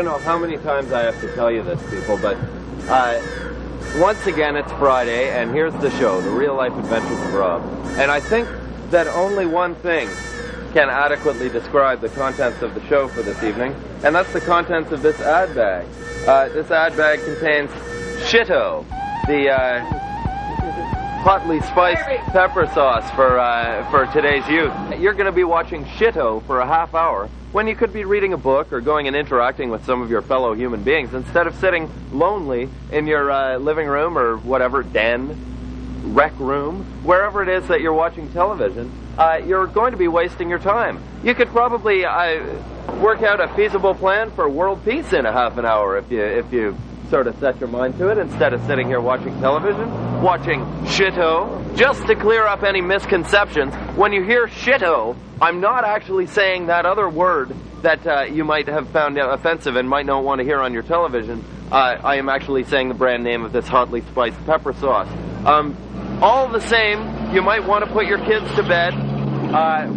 don't know how many times I have to tell you this, people, but once again it's Friday, and here's the show, The Real Life Adventures of Rob. And I think that only one thing can adequately describe the contents of the show for this evening, and that's the contents of this ad bag. This ad bag contains Shitto, the hotly spiced pepper sauce for today's youth. You're going to be watching Shitto for a half hour when you could be reading a book or going and interacting with some of your fellow human beings instead of sitting lonely in your living room or whatever, den, rec room, wherever it is that you're watching television. You're going to be wasting your time. You could probably work out a feasible plan for world peace in a half an hour if you sort of set your mind to it instead of sitting here watching television, watching Shitto. Just to clear up any misconceptions, when you hear Shitto, I'm not actually saying that other word that you might have found offensive and might not want to hear on your television. I am actually saying the brand name of this hotly spiced pepper sauce. All the same, you might want to put your kids to bed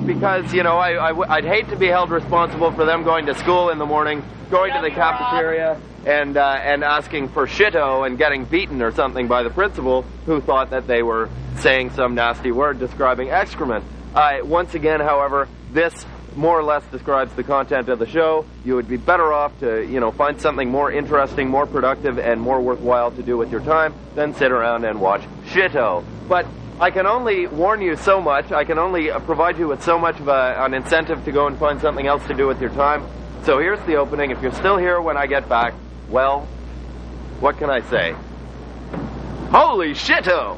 because, you know, I'd hate to be held responsible for them going to school in the morning, going to the cafeteria, and asking for Shitto and getting beaten or something by the principal who thought that they were saying some nasty word describing excrement. Once again, however, this more or less describes the content of the show. You would be better off to, you know, find something more interesting, more productive, and more worthwhile to do with your time than sit around and watch Shitto. But I can only warn you so much. I can only provide you with so much of an incentive to go and find something else to do with your time. So here's the opening. If you're still here when I get back, well, what can I say? Holy Shitto!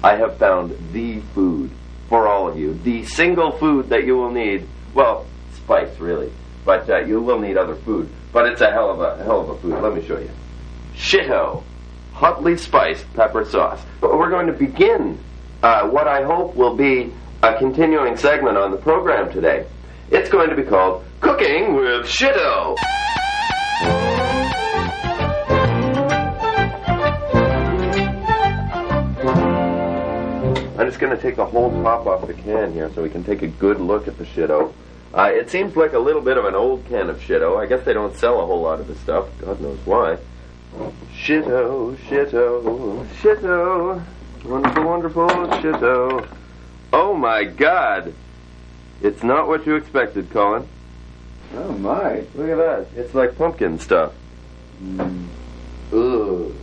I have found the food for all of you. The single food that you will need. Well, spice, really. But you will need other food. But it's a hell of a food. Let me show you. Shitto. Hotly spiced pepper sauce. But we're going to begin what I hope will be a continuing segment on the program today. It's going to be called Cooking with Shitto. I'm just going to take the whole top off the can here so we can take a good look at the Shitto. It seems like a little bit of an old can of Shitto. I guess they don't sell a whole lot of this stuff. God knows why. Shitto, Shitto, Shitto. Wonderful, wonderful Shitto. Oh my God. It's not what you expected, Colin. Oh my. Look at that. It's like pumpkin stuff. Ugh.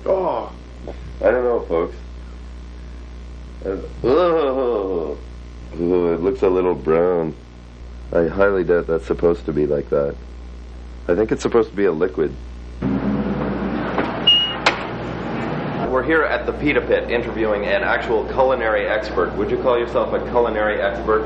Oh, I don't know, folks. Oh, it looks a little brown. I highly doubt that's supposed to be like that. I think it's supposed to be a liquid. We're here at the Pita Pit interviewing an actual culinary expert. Would you call yourself a culinary expert?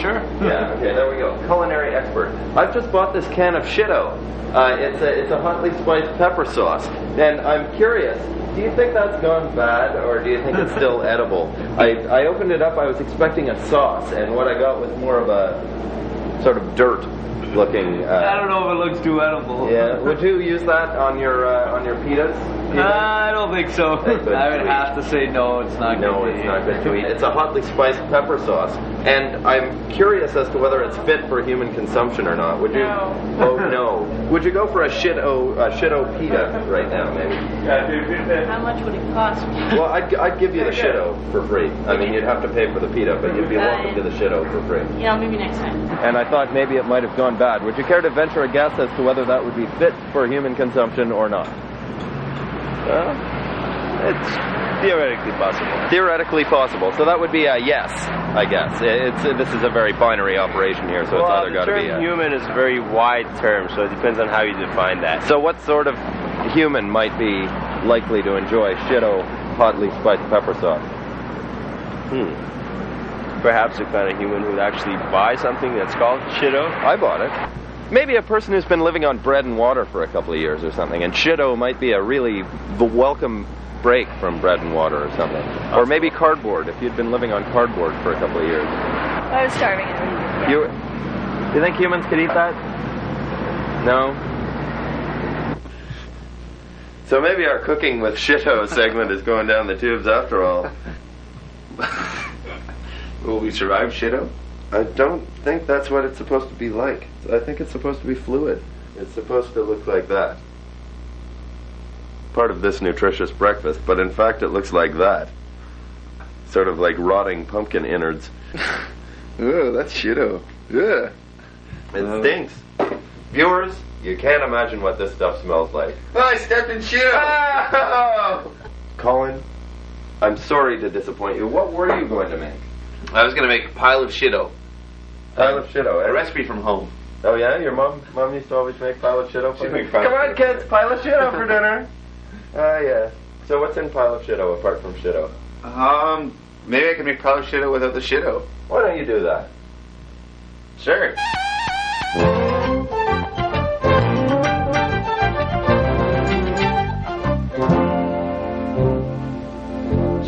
Sure. Yeah, okay, there we go. Culinary expert. I've just bought this can of Shitto. It's a hotly spiced pepper sauce. And I'm curious, do you think that's gone bad, or do you think it's still edible? I opened it up, I was expecting a sauce, and what I got was more of a sort of dirt looking. I don't know if it looks too edible. Yeah. Would you use that on your pitas? I don't think so. I would have to say no. It's not good. No, it's not good to eat. It's a hotly spiced pepper sauce. And I'm curious as to whether it's fit for human consumption or not. Would you? No. Oh no. Would you go for a Shitto pita right now, maybe? How much would it cost? Well, I'd give you the Shitto for free. I mean, you'd have to pay for the pita, but you'd be welcome to the Shitto for free. Yeah, maybe next time. And I thought maybe it might have gone bad. Would you care to venture a guess as to whether that would be fit for human consumption or not? It's theoretically possible. Theoretically possible. So that would be a yes, I guess. This is a very binary operation here, so it's either got to be the term human is a very wide term, so it depends on how you define that. So what sort of human might be likely to enjoy Shitto hotly spiced pepper sauce? Perhaps the kind of human who would actually buy something that's called Shitto. I bought it. Maybe a person who's been living on bread and water for a couple of years or something, and Shitto might be a really welcome break from bread and water or something. Or maybe cardboard, if you'd been living on cardboard for a couple of years. I was starving. You think humans could eat that? No? So maybe our cooking with Shitto segment is going down the tubes after all. Will we survive Shitto? I don't think that's what it's supposed to be like. I think it's supposed to be fluid. It's supposed to look like that. Part of this nutritious breakfast, but in fact it looks like that. Sort of like rotting pumpkin innards. Oh, that's Shitto. Yeah. It stinks. Viewers, you can't imagine what this stuff smells like. Oh, I stepped in Shitto! Oh! Colin, I'm sorry to disappoint you. What were you going to make? I was going to make a pile of Shitto. Pile of Shitto, eh? A recipe from home. Oh yeah? Your mom used to always make pile of Shitto for you? Come on kids, pile of Shitto for dinner. Ah, yeah. So what's in pile of Shitto apart from Shitto? Maybe I can make pile of Shitto without the Shitto. Why don't you do that? Sure.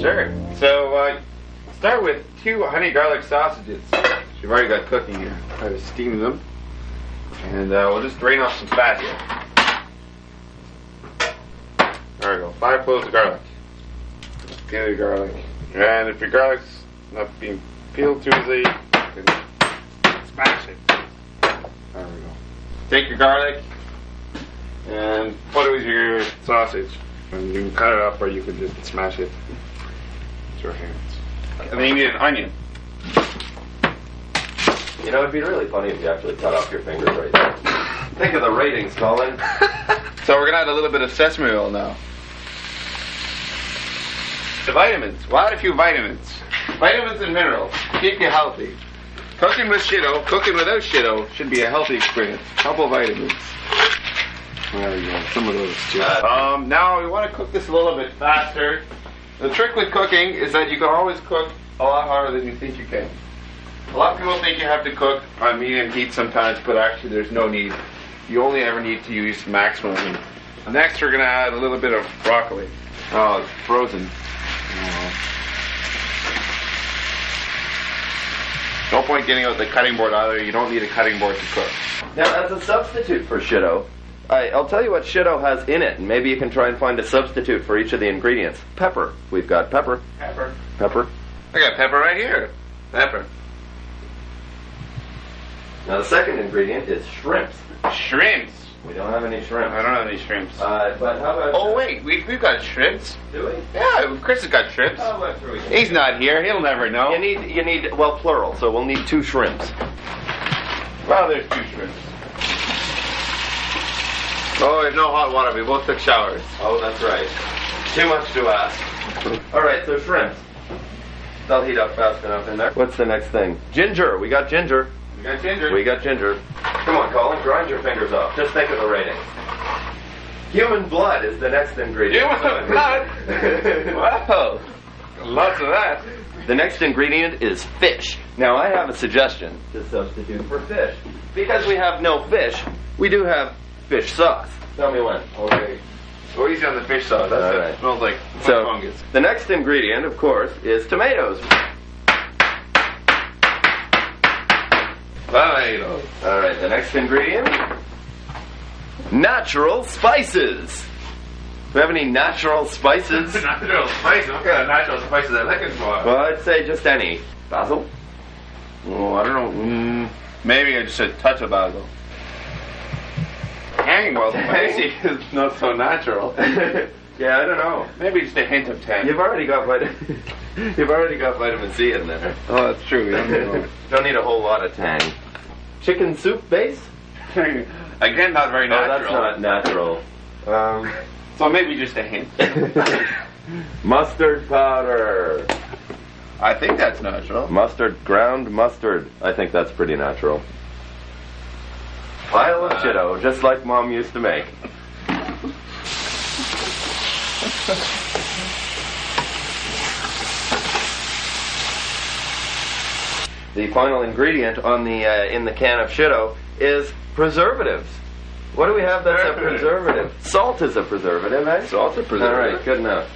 Sure. So, start with 2 honey garlic sausages. You've already got cooking here. I was steaming them. And we'll just drain off some fat here. There we go. 5 cloves of garlic. Peel your garlic. And if your garlic's not being peeled too easily, you can smash it. There we go. Take your garlic and put it with your sausage. And you can cut it up or you can just smash it with your hands. And then you need an onion. You know, it'd be really funny if you actually cut off your fingers right there. Think of the ratings, Colin. So we're going to add a little bit of sesame oil now. The vitamins. We'll add a few vitamins. Vitamins and minerals. Keep you healthy. Cooking with Shitto, cooking without Shitto should be a healthy experience. Couple vitamins. There we go. Some of those too. Now we want to cook this a little bit faster. The trick with cooking is that you can always cook a lot harder than you think you can. A lot of people think you have to cook on medium heat sometimes, but actually there's no need. You only ever need to use maximum heat. Next we're going to add a little bit of broccoli. Oh, it's frozen. No point getting out the cutting board either. You don't need a cutting board to cook. Now, as a substitute for Shitto, I'll tell you what Shitto has in it, and maybe you can try and find a substitute for each of the ingredients. Pepper. We've got pepper. Pepper. Pepper. I got pepper right here. Pepper. Now, the second ingredient is shrimps. Shrimps. We don't have any shrimps. I don't have any shrimps. But how about... Oh, wait. We've got shrimps. Do we? Yeah, Chris has got shrimps. How about three? He's not here. He'll never know. You need, well, plural, so we'll need 2 shrimps. Well, there's 2 shrimps. Oh, there's no hot water. We both took showers. Oh, that's right. Too much to ask. All right, so shrimps. They'll heat up fast enough in there. What's the next thing? Ginger. We got ginger. We got ginger. We got ginger. Come on, Colin, grind your fingers off. Just think of the rating. Human blood is the next ingredient. Human blood? Wow. Lots of that. The next ingredient is fish. Now, I have a suggestion to substitute for fish. Because we have no fish, we do have fish sauce. Tell me when. Okay. Go easy on the fish sauce. That's All it. right. Smells like fungus. The next ingredient, of course, is tomatoes. Tomatoes. All right, the next ingredient, natural spices. Do we have any natural spices? Natural spices? What kind of natural spices are they looking for? Well, I'd say just any. Basil. Oh, I don't know. Maybe just a touch of basil. Hanging well spicy is not so natural. Yeah, I don't know. Maybe just a hint of tang. You've already got vitamin C in there. Oh, that's true. Yeah. Don't need a whole lot of tang. Chicken soup base? Again, not very natural. Oh, that's not natural. So maybe just a hint. Mustard powder. I think that's natural. Ground mustard. I think that's pretty natural. Pile of Shitto, just like Mom used to make. The final ingredient on the in the can of Shitto is preservatives. What do we have that's a preservative? Salt is a preservative, eh? Salt's a preservative. All right, good enough.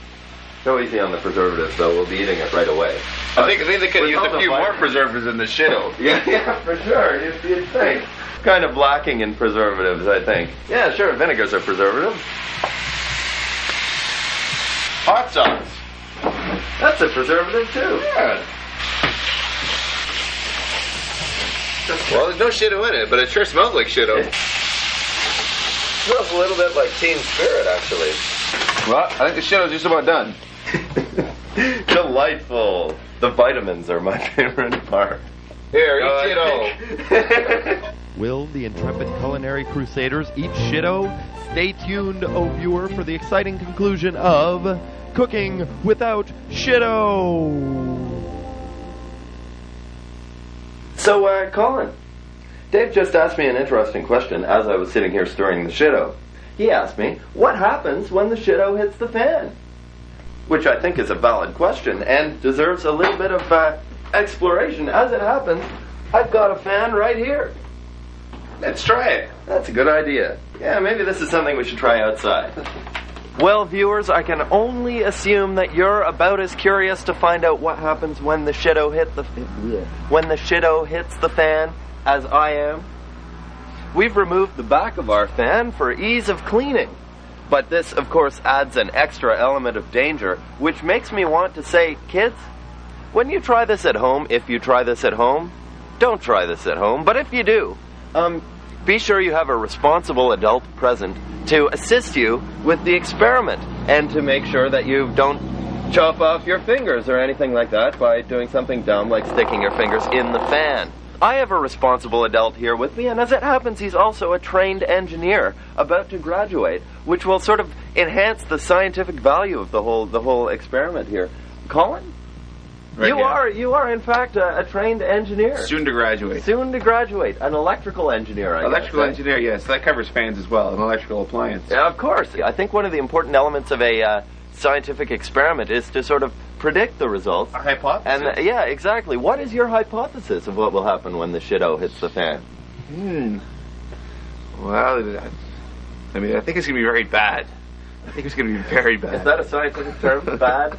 Go easy on the preservatives, though. We'll be eating it right away. I think they could have used a few more preservatives in the Shitto. Yeah, for sure. You'd think. Kind of lacking in preservatives, I think. Yeah, sure. Vinegars are preservatives. Hot sauce. That's a preservative too. Yeah. Well, there's no Shitto in it, but it sure smells like Shitto. Smells a little bit like Teen Spirit, actually. Well, I think the Shitto's just about done. Delightful. The vitamins are my favorite part. Here, eat Shitto. Will the intrepid culinary crusaders eat Shitto? Stay tuned, oh viewer, for the exciting conclusion of Cooking Without Shitto. So, Colin, Dave just asked me an interesting question as I was sitting here stirring the Shitto. He asked me, what happens when the Shitto hits the fan? Which I think is a valid question and deserves a little bit of exploration. As it happens, I've got a fan right here. Let's try it. That's a good idea. Yeah, maybe this is something we should try outside. Well, viewers, I can only assume that you're about as curious to find out what happens when the Shitto hits the fan as I am. We've removed the back of our fan for ease of cleaning. But this, of course, adds an extra element of danger, which makes me want to say, kids, when you try this at home, if you try this at home, don't try this at home, but if you do, be sure you have a responsible adult present to assist you with the experiment and to make sure that you don't chop off your fingers or anything like that by doing something dumb like sticking your fingers in the fan. I have a responsible adult here with me, and as it happens, he's also a trained engineer about to graduate, which will sort of enhance the scientific value of the whole experiment here. Colin? Right, you are in fact a trained engineer. Soon to graduate. Soon to graduate. An electrical engineer, I guess. Electrical engineer, yes. That covers fans as well, an electrical appliance. Yeah, of course. I think one of the important elements of a scientific experiment is to sort of predict the results. A hypothesis. And yeah, exactly. What is your hypothesis of what will happen when the Shitto hits the fan? Well, I mean, I think it's going to be very bad. I think it's going to be very bad. Is that a scientific term? Bad?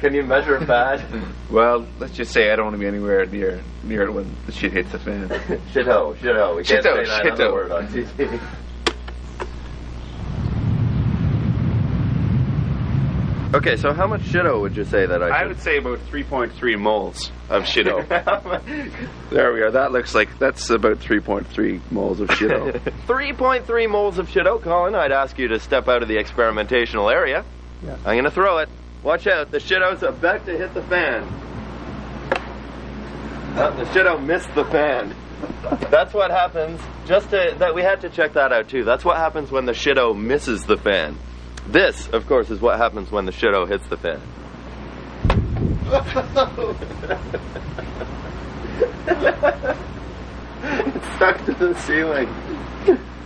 Can you measure bad? Well, let's just say I don't want to be anywhere near it when the shit hits the fan. Shitto. We can't say that Shitto. other word on TV. Okay, so how much Shitto would you say that I would say about 3.3 moles of Shitto. There we are. That's about 3.3 moles of Shitto. 3.3 moles of Shitto. Colin, I'd ask you to step out of the experimentational area. Yeah. I'm going to throw it. Watch out, the Shitto's about to hit the fan. The Shitto missed the fan. That's what happens, that we had to check that out too. That's what happens when the Shitto misses the fan. This, of course, is what happens when the Shitto hits the fan. It's stuck to the ceiling.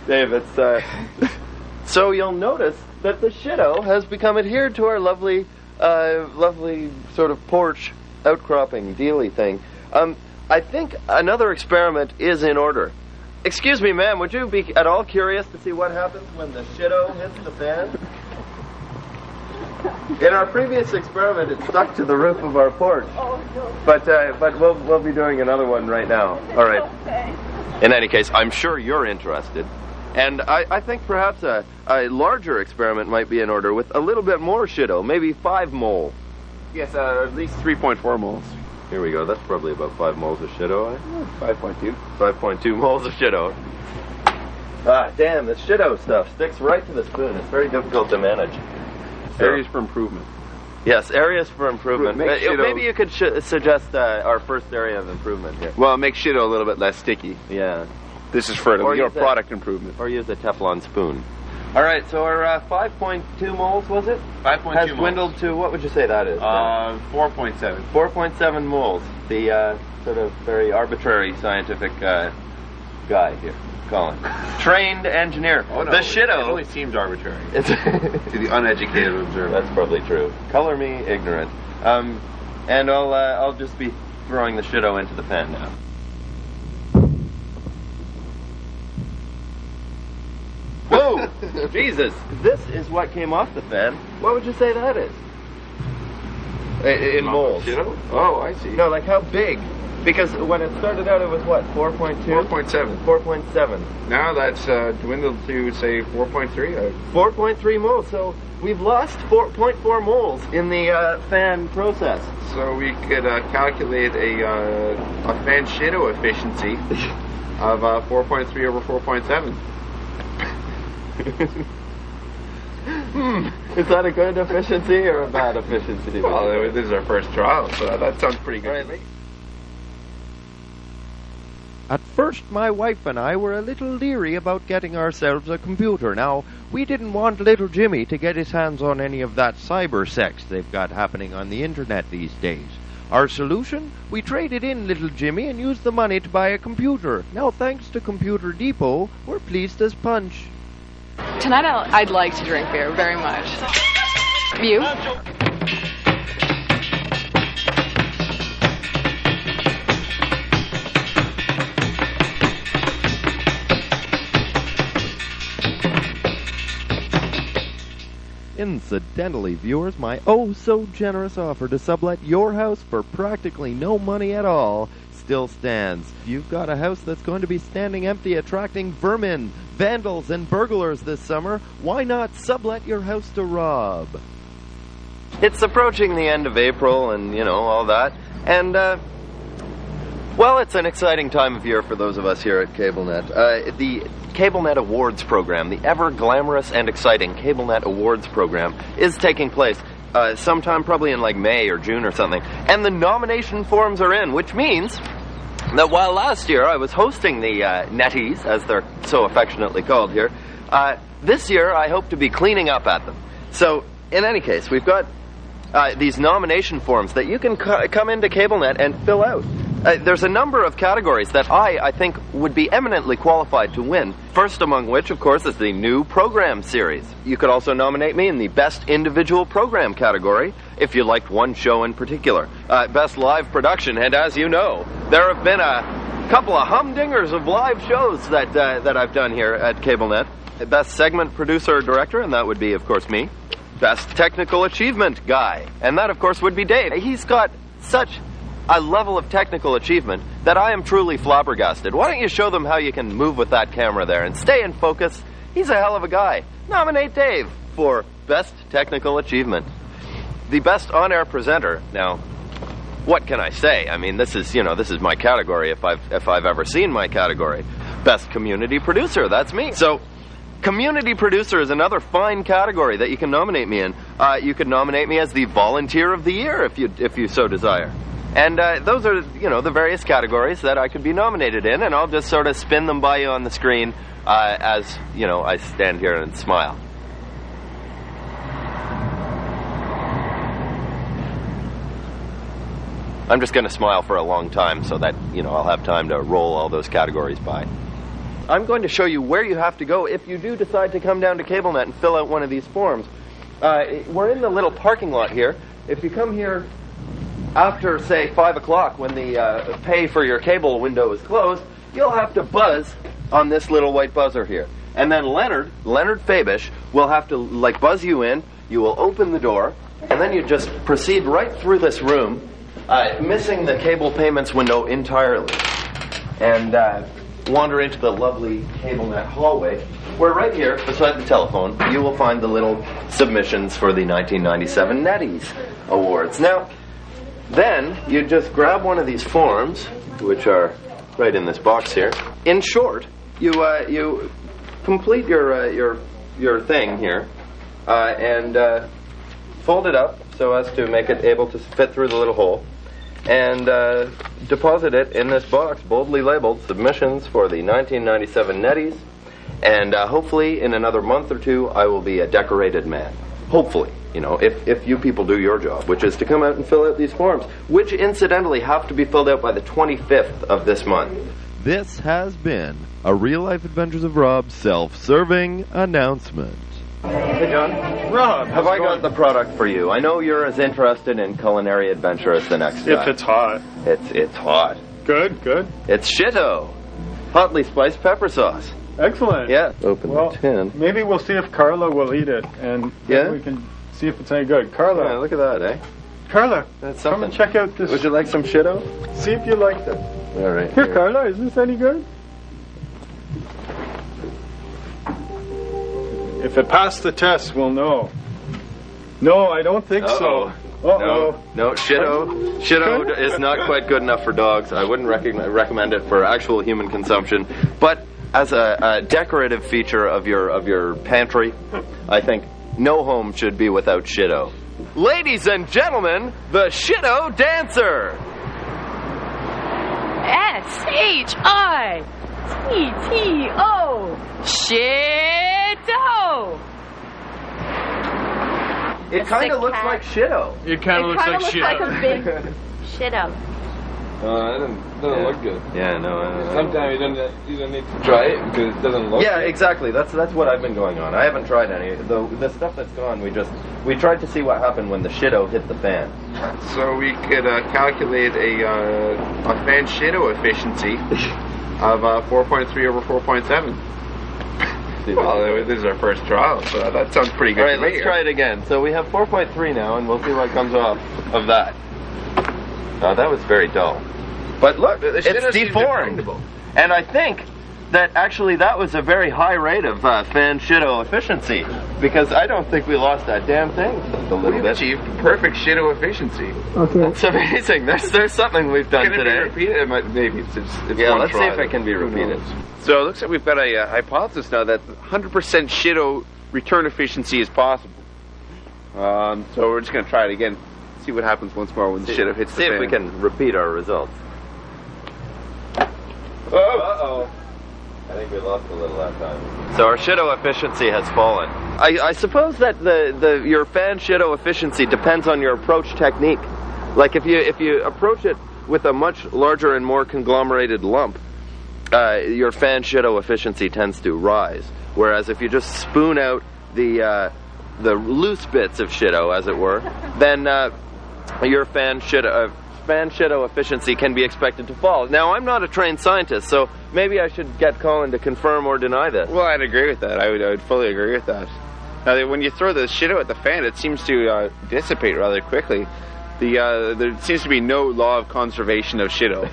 Dave, it's So you'll notice that the Shitto has become adhered to our lovely sort of porch outcropping dealy thing. I think another experiment is in order. Excuse me, ma'am, would you be at all curious to see what happens when the Shitto hits the fan? In our previous experiment, it stuck to the roof of our porch. Oh, no. But we'll be doing another one right now. All right. Okay. In any case, I'm sure you're interested. And I think perhaps a larger experiment might be in order with a little bit more Shitto, maybe 5 mole. Yes, at least 3.4 moles. Here we go. That's probably about 5 moles of Shitto, eh? 5.2. 5.2 moles of Shitto. Ah, damn, the Shitto stuff sticks right to the spoon. It's very difficult to manage. Areas for improvement. Yes, areas for improvement. Make Shitto- Maybe you could suggest our first area of improvement here. Well, make Shitto a little bit less sticky. Yeah. This is for Or your use a- product improvement. Or use a Teflon spoon. All right, so our 5.2 moles, was it? 5.2 Has moles. dwindled to, what would you say that is? 4.7. 4.7 moles. The sort of very arbitrary scientific guy here, Colin. Trained engineer. Oh, no, the It Shitto. only seems arbitrary It's to the uneducated observer. That's probably true. Color me ignorant. And I'll just be throwing the Shitto into the pan now. Whoa! Jesus! This is what came off the fan. What would you say that is? In moles. Shitto? Oh, I see. No, like how big? Because when it started out, it was what, 4.2? 4.7. 4.7. Now that's dwindled to, say, 4.3. 4.3 moles. So we've lost 4.4 moles in the fan process. So we could calculate a fan Shitto efficiency of 4.3 over 4.7. Is that a good efficiency or a bad efficiency? Well, this is our first trial, so that sounds pretty good. Right. At first, my wife and I were a little leery about getting ourselves a computer. Now, we didn't want little Jimmy to get his hands on any of that cyber sex they've got happening on the internet these days. Our solution? We traded in little Jimmy and used the money to buy a computer. Now, thanks to Computer Depot, we're pleased as punch. Tonight I'd like to drink beer very much. You? Incidentally, viewers, my oh-so-generous offer to sublet your house for practically no money at all still stands. If you've got a house that's going to be standing empty, attracting vermin, vandals, and burglars this summer, why not sublet your house to Rob? It's approaching the end of April and, you know, all that. And, well, it's an exciting time of year for those of us here at Cablenet. The Cablenet Awards program, the ever glamorous and exciting Cablenet Awards program, is taking place sometime probably in like May or June or something. And the nomination forms are in, which means that while last year I was hosting the Netties, as they're so affectionately called here, this year I hope to be cleaning up at them. So, in any case, we've got these nomination forms that you can come into Cablenet and fill out. There's a number of categories that I think would be eminently qualified to win. First among which, of course, is the new program series. You could also nominate me in the best individual program category if you liked one show in particular. Best live production, and as you know, there have been a couple of humdingers of live shows that I've done here at Cablenet. Best segment producer or director, and that would be, of course, me. Best technical achievement guy, and that, of course, would be Dave. He's got such a level of technical achievement that I am truly flabbergasted. Why don't you show them how you can move with that camera there and stay in focus? He's a hell of a guy. Nominate Dave for Best Technical Achievement. The Best On-Air Presenter. Now, what can I say? I mean, this is my category if I've ever seen my category. Best Community Producer, that's me. So, Community Producer is another fine category that you can nominate me in. You could nominate me as the Volunteer of the Year if you so desire. And those are, the various categories that I could be nominated in, and I'll just sort of spin them by you on the screen as, I stand here and smile. I'm just going to smile for a long time so that, I'll have time to roll all those categories by. I'm going to show you where you have to go if you do decide to come down to Cablenet and fill out one of these forms. We're in the little parking lot here. If you come here after, say, 5 o'clock when the pay for your cable window is closed, you'll have to buzz on this little white buzzer here. And then Leonard Fabish, will have to, buzz you in. You will open the door, and then you just proceed right through this room, missing the cable payments window entirely. And wander into the lovely Cablenet hallway, where right here, beside the telephone, you will find the little submissions for the 1997 Netties Awards. Now, Then you just grab one of these forms, which are right in this box here. In short, you complete your thing here and fold it up so as to make it able to fit through the little hole, and deposit it in this box boldly labeled "Submissions for the 1997 Netties," and hopefully in another month or two I will be a decorated man. Hopefully, you know, if you people do your job, which is to come out and fill out these forms, which incidentally have to be filled out by the 25th of this month. This has been a Real Life Adventures of Rob self-serving announcement. Hey, John. Rob, Have I got the product for you? I know you're as interested in culinary adventure as the next guy. If it's hot. It's hot. Good, good. It's Shitto. Hotly spiced pepper sauce. Excellent. Yeah. Open Well, the tin. maybe we'll see if Carla will eat it, and Yeah? then we can see if it's any good. Carla, Yeah, look at that, eh? Carla, That's come something. and check out this. Would you like some Shitto? See if you liked it. All right. Here, Carla, is this any good? If it passed the test, we'll know. No, I don't think so. Uh-oh. No, Shitto is not quite good enough for dogs. I wouldn't recommend it for actual human consumption. But as a decorative feature of your pantry, I think no home should be without Shitto. Ladies and gentlemen, the Shitto Dancer. SHITTO. Shitto. It kind of looks cat. like Shitto. It kind of looks like shit. like a big Shitto. It doesn't look good. Yeah, no. Sometimes you don't need to try it because it doesn't look Yeah, good. exactly. That's what I've been going on. I haven't tried any. The stuff that's gone, we tried to see what happened when the Shitto hit the fan. So we could calculate a fan Shitto efficiency of 4.3 over 4.7. Well, this is our first trial, so that sounds pretty good. All right, to me. let's try it again. So we have 4.3 now, and we'll see what comes off of that. Oh, that was very dull. But look, The Shitto it's seems deformed. dependable. And I think that actually that was a very high rate of fan Shitto efficiency, because I don't think we lost that damn thing just a little We've bit. achieved perfect Shitto efficiency. It's amazing. There's something we've done Can it be today. repeated? It might, maybe. It's Yeah, one let's see try, if it can be who repeated. knows? So it looks like we've got a hypothesis now that 100% Shitto return efficiency is possible. So we're just going to try it again. See what happens once more when the Shitto hits the See fan. if we can repeat our results. Uh-oh. I think we lost a little that time. So our Shitto efficiency has fallen. I suppose that your fan Shitto efficiency depends on your approach technique. Like if you approach it with a much larger and more conglomerated lump, your fan Shitto efficiency tends to rise. Whereas if you just spoon out the loose bits of Shitto, as it were, then your fan Shitto efficiency can be expected to fall. Now, I'm not a trained scientist, so maybe I should get Colin to confirm or deny this. Well, I'd agree with that. I would fully agree with that. Now, when you throw the Shitto at the fan, it seems to dissipate rather quickly. There seems to be no law of conservation of Shitto.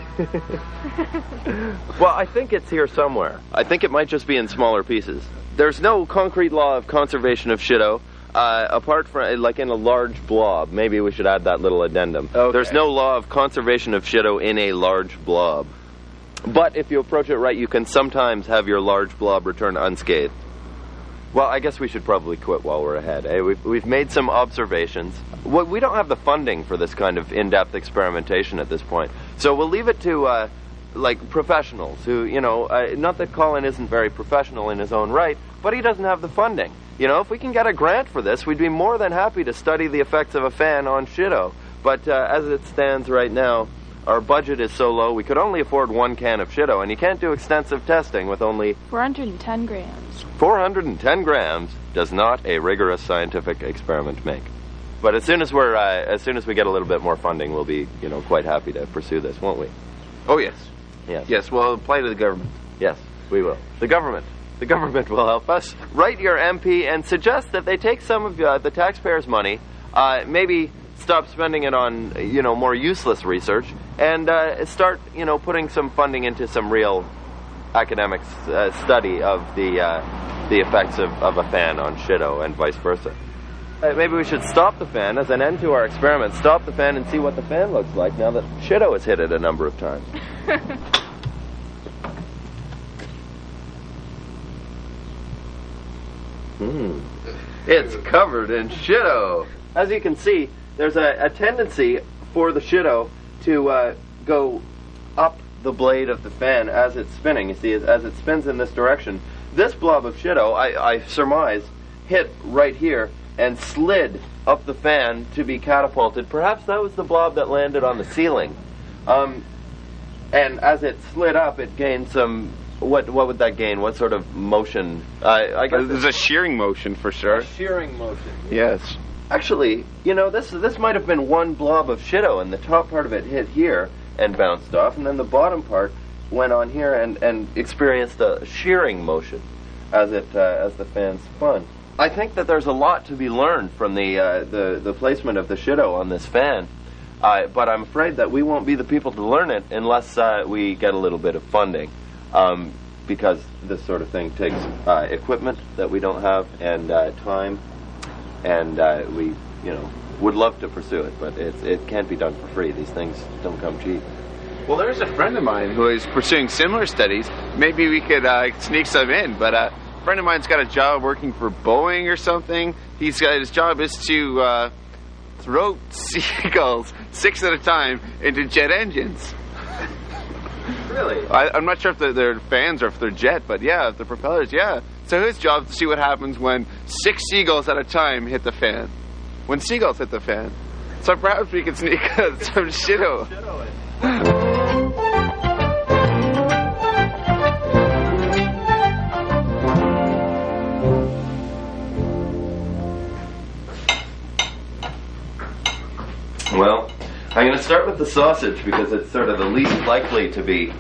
Well, I think it's here somewhere. I think it might just be in smaller pieces. There's no concrete law of conservation of Shitto, apart from, like, in a large blob. Maybe we should add that little addendum. Okay. There's no law of conservation of Shitto in a large blob. But if you approach it right, you can sometimes have your large blob return unscathed. Well, I guess we should probably quit while we're ahead. Eh? We've made some observations. We don't have the funding for this kind of in-depth experimentation at this point. So we'll leave it to, like, professionals who, you know, not that Colin isn't very professional in his own right, but he doesn't have the funding. You know, if we can get a grant for this, we'd be more than happy to study the effects of a fan on Shitto. But as it stands right now, our budget is so low, we could only afford one can of Shitto, and you can't do extensive testing with only 410 grams. 410 grams does not a rigorous scientific experiment make. But as soon as we get a little bit more funding, we'll be, you know, quite happy to pursue this, won't we? Oh, yes. Yes. Yes, well, apply to the government. Yes, we will. The government will help us. Write your MP and suggest that they take some of the taxpayers' money, maybe stop spending it on, you know, more useless research, and start, you know, putting some funding into some real academic study of the effects of a fan on Shitto and vice versa. Maybe we should stop the fan as an end to our experiment. Stop the fan and see what the fan looks like now that Shitto has hit it a number of times. It's covered in Shitto. As you can see, there's a tendency for the Shitto to go up the blade of the fan as it's spinning. You see, as it spins in this direction. This blob of Shitto, I surmise, hit right here and slid up the fan to be catapulted. Perhaps that was the blob that landed on the ceiling. And as it slid up, it gained some... What would that gain? What sort of motion? I guess there's a shearing motion for sure. A shearing motion. Yes. Actually, you know, this might have been one blob of Shitto, and the top part of it hit here and bounced off, and then the bottom part went on here and experienced a shearing motion as the fan spun. I think that there's a lot to be learned from the placement of the Shitto on this fan, but I'm afraid that we won't be the people to learn it unless we get a little bit of funding. Because this sort of thing takes equipment that we don't have and time, and we, would love to pursue it, but it can't be done for free. These things don't come cheap. Well, there's a friend of mine who is pursuing similar studies. Maybe we could sneak some in, but a friend of mine's got a job working for Boeing or something. His job is to throw seagulls 6 at a time into jet engines. Really? I'm not sure if they're fans or if they're jet, but yeah, if they're propellers, yeah. So his job is to see what happens when 6 seagulls at a time hit the fan. When seagulls hit the fan. So perhaps we could sneak some Shitto. Well, I'm going to start with the sausage because it's sort of the least likely to be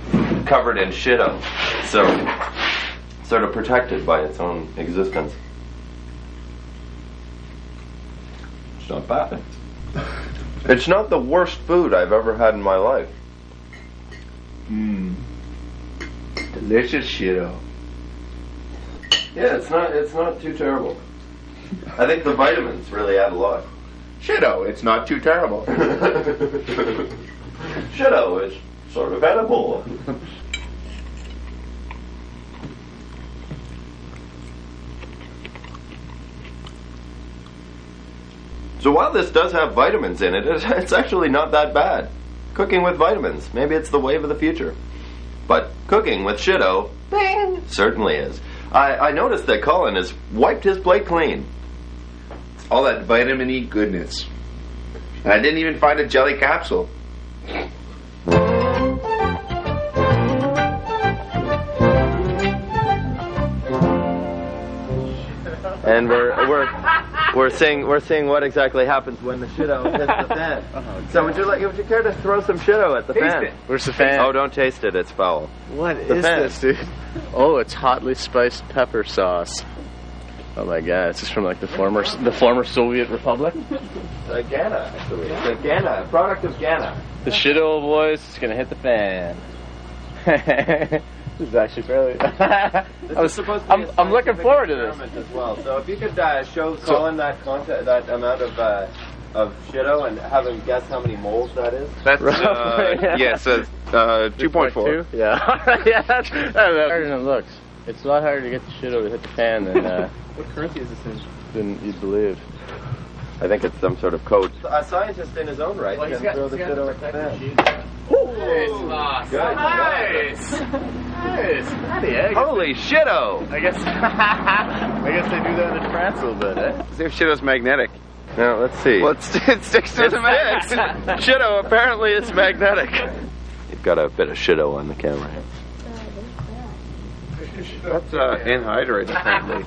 covered in Shitto. So, sort of protected by its own existence. It's not bad. It's not the worst food I've ever had in my life. Delicious Shitto. Yeah, it's not too terrible. I think the vitamins really add a lot. Shitto, it's not too terrible. Shitto is sort of edible. So while this does have vitamins in it, it's actually not that bad. Cooking with vitamins, maybe it's the wave of the future. But cooking with Shitto, bing, certainly is. I noticed that Colin has wiped his plate clean. All that vitamin E goodness. And I didn't even find a jelly capsule. And we're seeing what exactly happens when the Shitto hits the fan. So would you care to throw some Shitto at the fan? Taste it. Where's the fan? Oh, don't taste it. It's foul. What The is fan. this, dude? Oh, it's hotly spiced pepper sauce. Oh my god, it's just from like the former Soviet Republic. Ghana, actually. It's a Ghana, a product of Ghana. The Shitto boys is gonna hit the fan. This is actually fairly. I'm looking forward to this as well. So if you could show Colin that amount of Shitto and have him guess how many moles that is. That's yes, 2.4. Yeah, yeah, that's harder than it looks. It's a lot harder to get the Shitto to hit the fan than What currency is this in? than you'd believe. I think it's some sort of code. A scientist in his own right can throw the Shitto at the fan. Good. Nice. Nice. Holy Shitto! I guess they do that in France a little bit, eh? See if Shitto's magnetic. Now let's see. Well, it sticks to the magnet. Shitto apparently is magnetic. You've got a bit of Shitto on the camera here. That's anhydride, apparently.